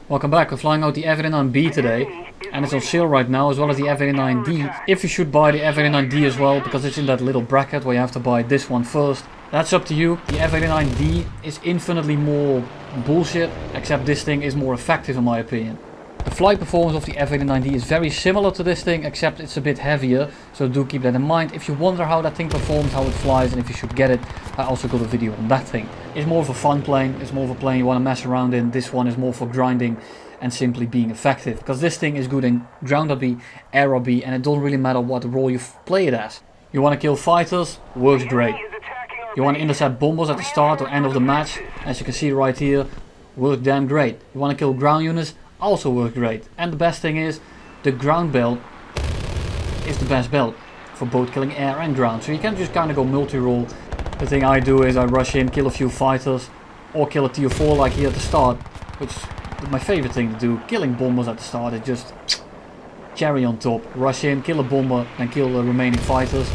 Welcome back. We're flying out the F-89B today, and it's on sale right now, as well as the F-89D. If you should buy the F-89D as well, because it's in that little bracket where you have to buy this one first. That's up to you. The F-89D is infinitely more bullshit, except this thing is more effective in my opinion. The flight performance of the F-89D is very similar to this thing, except it's a bit heavier, so do keep that in mind. If you wonder how that thing performs, how it flies, and if you should get it, I also got a video on that thing. It's more of a fun plane, it's more of a plane you want to mess around in. This one is more for grinding and simply being effective, because this thing is good in ground RB, air RB, and it doesn't really matter what role you play it as. You want to kill fighters, works great. You want to intercept bombers at the start or end of the match, as you can see right here, works damn great. You want to kill ground units, also works great. And the best thing is, the ground belt is the best belt for both killing air and ground. So you can just kind of go multi-role. The thing I do is I rush in, kill a few fighters, or kill a tier 4 like here at the start, which is my favorite thing to do. Killing bombers at the start is just cherry on top. Rush in, kill a bomber, then kill the remaining fighters.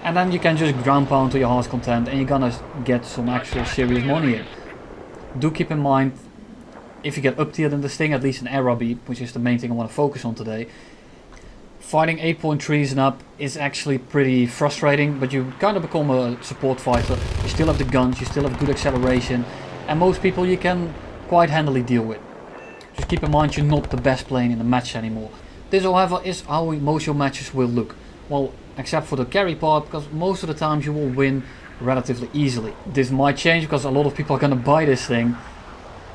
And then you can just ground pound to your heart's content and you're gonna get some actual serious money in. Do keep in mind, if you get up tiered in this thing, at least in air RB, which is the main thing I want to focus on today, fighting 8.3s and up is actually pretty frustrating, but you kind of become a support fighter. You still have the guns, you still have good acceleration, and most people you can quite handily deal with. Just keep in mind you're not the best plane in the match anymore. This however is how most of your matches will look. Well, except for the carry part, because most of the times you will win relatively easily. This might change because a lot of people are gonna buy this thing,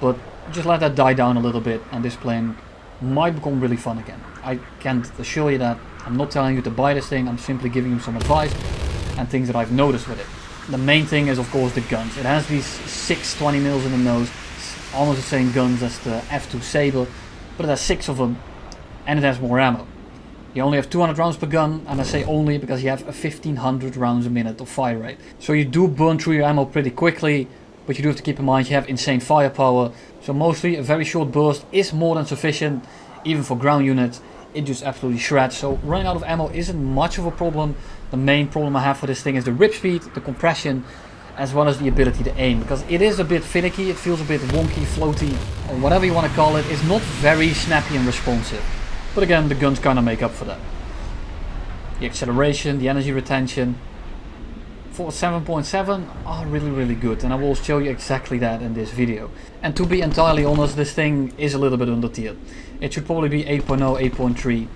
but just let that die down a little bit and this plane might become really fun again. I can't assure you that. I'm not telling you to buy this thing, I'm simply giving you some advice and things that I've noticed with it. The main thing is of course the guns. It has these 6 20mm in the nose, it's almost the same guns as the F2 Sabre, but it has 6 of them and it has more ammo. You only have 200 rounds per gun, and I say only because you have a 1500 rounds a minute of fire rate. So you do burn through your ammo pretty quickly, but you do have to keep in mind you have insane firepower. So mostly a very short burst is more than sufficient, even for ground units. It just absolutely shreds. So running out of ammo isn't much of a problem. The main problem I have for this thing is the rip speed, the compression, as well as the ability to aim. Because it is a bit finicky, it feels a bit wonky, floaty, or whatever you want to call it. It's not very snappy and responsive. But again, the guns kind of make up for that. The acceleration, the energy retention for 7.7 are really good, and I will show you exactly that in this video. And to be entirely honest, this thing is a little bit under tiered. It should probably be 8.0, 8.3.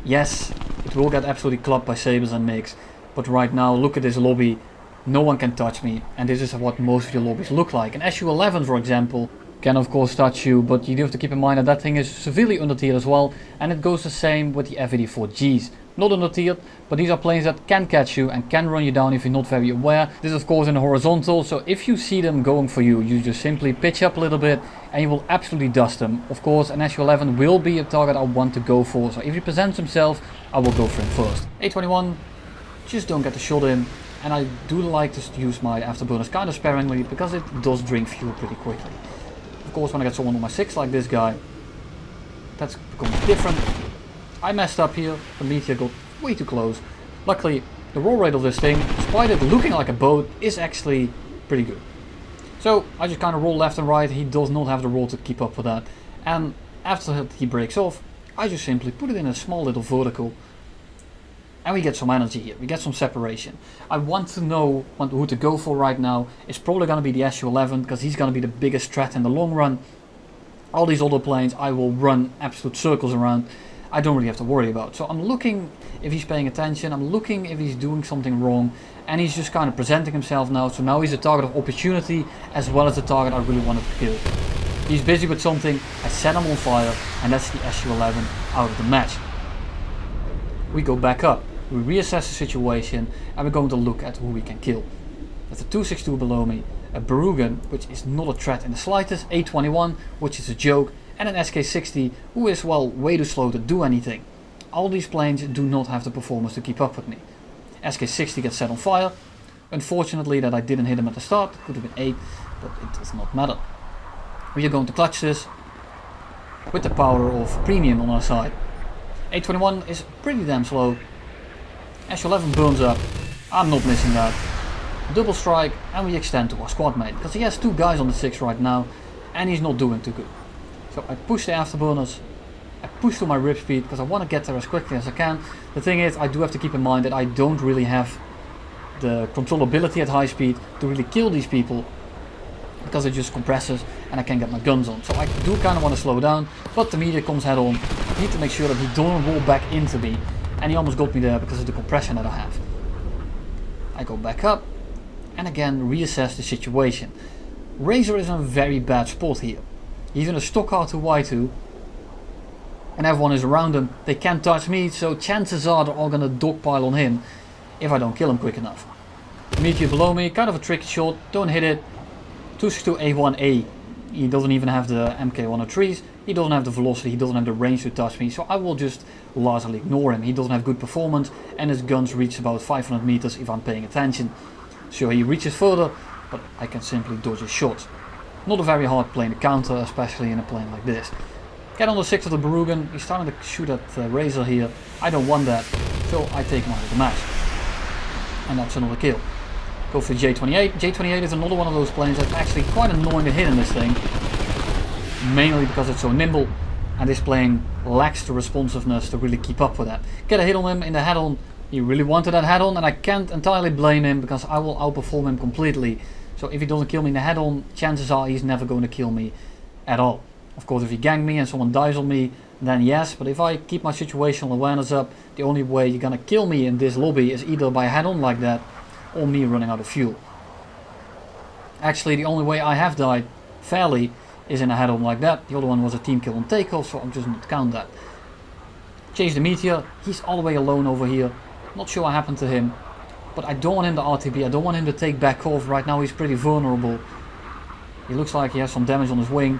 Yes, it will get absolutely clubbed by Sabres and MiGs, but right now look at this lobby, no one can touch me, and this is what most of your lobbies look like. An SU-11 for example can of course touch you, but you do have to keep in mind that that thing is severely under tiered as well, and it goes the same with the F-84Gs. Not under tiered, but these are planes that can catch you and can run you down if you're not very aware. This is of course in the horizontal, so if you see them going for you, you just simply pitch up a little bit and you will absolutely dust them. Of course an SU-11 will be a target I want to go for, so if he presents himself, I will go for him first. A21, just don't get the shot in, and I do like to use my afterburners kind of sparingly because it does drink fuel pretty quickly. Of course when I get someone on my 6 like this guy, that's becoming different. I messed up here, the meteor got way too close. Luckily the roll rate of this thing, despite it looking like a boat, is actually pretty good. So I just kind of roll left and right, he does not have the roll to keep up with that. And after he breaks off, I just simply put it in a small little vertical. And we get some energy here, we get some separation. I want to know who to go for right now. It's probably going to be the SU-11 because he's going to be the biggest threat in the long run. All these other planes I will run absolute circles around. I don't really have to worry about. So I'm looking if he's paying attention, I'm looking if he's doing something wrong, and he's just kind of presenting himself now. So now he's a target of opportunity as well as a target I really wanted to kill. He's busy with something, I set him on fire, and that's the SU-11 out of the match. We go back up. We reassess the situation and we're going to look at who we can kill. There's a 262 below me, a Berugan, which is not a threat in the slightest, A21, which is a joke, and an SK60, who is, well, way too slow to do anything. All these planes do not have the performance to keep up with me. SK60 gets set on fire. Unfortunately that I didn't hit him at the start, could have been 8, but it does not matter. We are going to clutch this with the power of premium on our side. A21 is pretty damn slow. SU-11 burns up, I'm not missing that. Double strike and we extend to our squad mate, because he has 2 guys on the 6 right now and he's not doing too good. So I push the afterburners, I push to my rip speed because I want to get there as quickly as I can. The thing is, I do have to keep in mind that I don't really have the controllability at high speed to really kill these people, because it just compresses and I can't get my guns on. So I do kind of want to slow down, but the meteor comes head on. I need to make sure that he don't roll back into me, and he almost got me there because of the compression that I have. I go back up and again reassess the situation. Razor is in a very bad spot here. He's in a stock R2Y2 and everyone is around him. They can't touch me, so chances are they're all gonna dogpile on him if I don't kill him quick enough. Meteor below me, kind of a tricky shot, don't hit it. 262A1A. He doesn't even have the MK103s, he doesn't have the velocity, he doesn't have the range to touch me, so I will just largely ignore him. He doesn't have good performance and his guns reach about 500 meters if I'm paying attention. Sure, he reaches further, but I can simply dodge his shots. Not a very hard plane to counter, especially in a plane like this. Get on the 6 of the Berugan, he's starting to shoot at Razor here. I don't want that, so I take him out of the match. And that's another kill. Go for J28. J28 is another one of those planes that's actually quite annoying to hit in this thing. Mainly because it's so nimble and this plane lacks the responsiveness to really keep up with that. Get a hit on him in the head-on. He really wanted that head-on and I can't entirely blame him because I will outperform him completely. So if he doesn't kill me in the head-on, chances are he's never going to kill me at all. Of course, if he gangs me and someone dies on me, then yes, but if I keep my situational awareness up, the only way you're gonna kill me in this lobby is either by head-on like that or me running out of fuel. Actually, the only way I have died fairly is in a head-on like that. The other one was a team kill on takeoff, so I'm just not count that. Chase the Meteor, he's all the way alone over here. Not sure what happened to him, but I don't want him to RTB, I don't want him to take back off. Right now he's pretty vulnerable. He looks like he has some damage on his wing,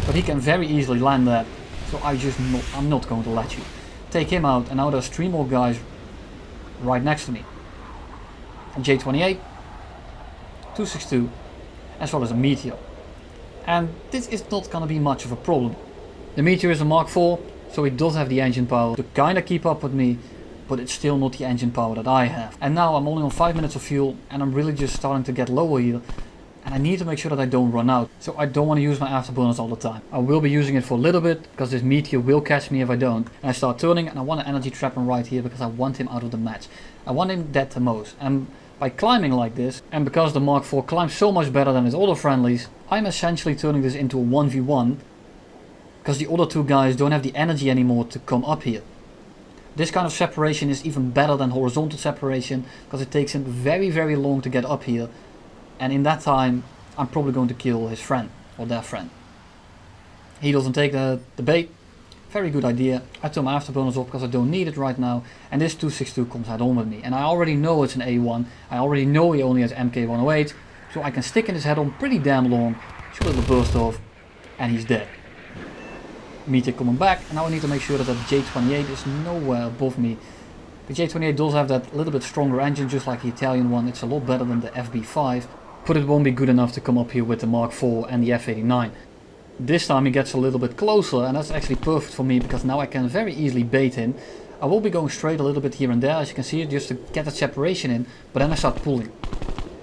but he can very easily land that, so I'm not going to let you. Take him out, and now there's 3 more guys right next to me. J28, 262, as well as a Meteor. And this is not gonna be much of a problem. The Meteor is a Mark IV, so it does have the engine power to kinda keep up with me, but it's still not the engine power that I have. And now I'm only on 5 minutes of fuel, and I'm really just starting to get lower here. And I need to make sure that I don't run out, so I don't want to use my afterburners all the time. I will be using it for a little bit, because this Meteor will catch me if I don't. And I start turning, and I want to energy trap him right here, because I want him out of the match. I want him dead the most. And by climbing like this, and because the Mark IV climbs so much better than his other friendlies, I'm essentially turning this into a 1v1, because the other 2 guys don't have the energy anymore to come up here. This kind of separation is even better than horizontal separation, because it takes him very, very long to get up here. And in that time, I'm probably going to kill his friend, or their friend. He doesn't take the bait. Very good idea. I turn my afterburners off because I don't need it right now. And this 262 comes head on with me. And I already know it's an A1. I already know he only has MK108. So I can stick in his head on pretty damn long. Shoot a little burst off. And he's dead. Meteor coming back. And now I need to make sure that J28 is nowhere above me. The J28 does have that little bit stronger engine, just like the Italian one. It's a lot better than the FB5. But it won't be good enough to come up here with the Mark IV and the F-89. This time he gets a little bit closer, and that's actually perfect for me because now I can very easily bait him. I will be going straight a little bit here and there, as you can see, just to get that separation in, but then I start pulling.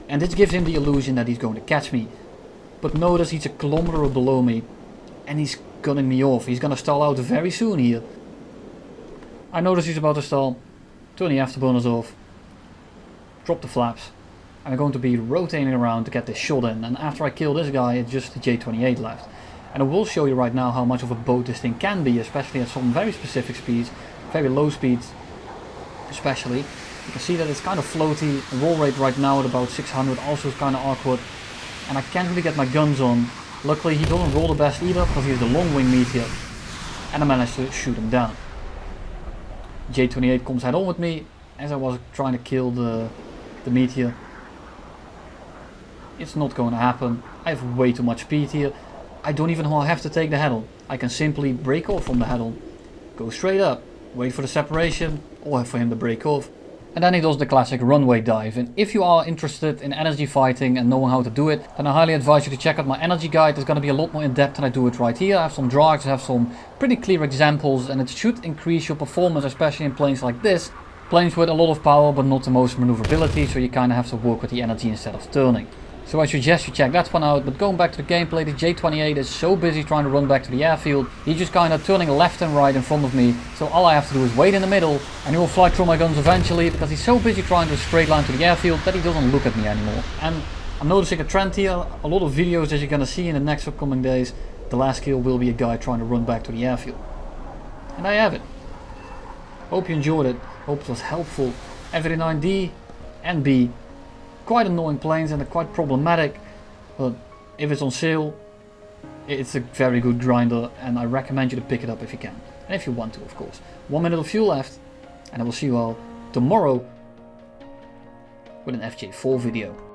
And this gives him the illusion that he's going to catch me. But notice he's a kilometer below me, and he's gunning me off. He's gonna stall out very soon here. I notice he's about to stall. Turn the afterburners off. Drop the flaps. I'm going to be rotating around to get this shot in, and after I kill this guy, it's just the J28 left. And I will show you right now how much of a boat this thing can be, especially at some very specific speeds, very low speeds especially. You can see that it's kind of floaty. The roll rate right now at about 600 also is kind of awkward, and I can't really get my guns on. Luckily he doesn't roll the best either because he's the long wing Meteor, and I managed to shoot him down. J28 comes head on with me as I was trying to kill the Meteor. It's not going to happen. I have way too much speed here. I don't even have to take the head on. I can simply break off from the head on, go straight up, wait for the separation, or for him to break off. And then he does the classic runway dive. And if you are interested in energy fighting and knowing how to do it, then I highly advise you to check out my energy guide. It's going to be a lot more in depth than I do it right here. I have some drawings, I have some pretty clear examples, and it should increase your performance, especially in planes like this. Planes with a lot of power but not the most maneuverability, so you kind of have to work with the energy instead of turning. So I suggest you check that one out, but going back to the gameplay, the J-28 is so busy trying to run back to the airfield, he's just kind of turning left and right in front of me, so all I have to do is wait in the middle, and he will fly through my guns eventually, because he's so busy trying to straight line to the airfield that he doesn't look at me anymore. And I'm noticing a trend here, a lot of videos that you're gonna see in the next upcoming days, the last kill will be a guy trying to run back to the airfield. And I have it. Hope you enjoyed it, hope it was helpful. F-89D and B. Quite annoying planes and they're quite problematic, but if it's on sale, it's a very good grinder and I recommend you to pick it up if you can. And if you want to, of course. 1 minute of fuel left, and I will see you all tomorrow with an FJ4 video.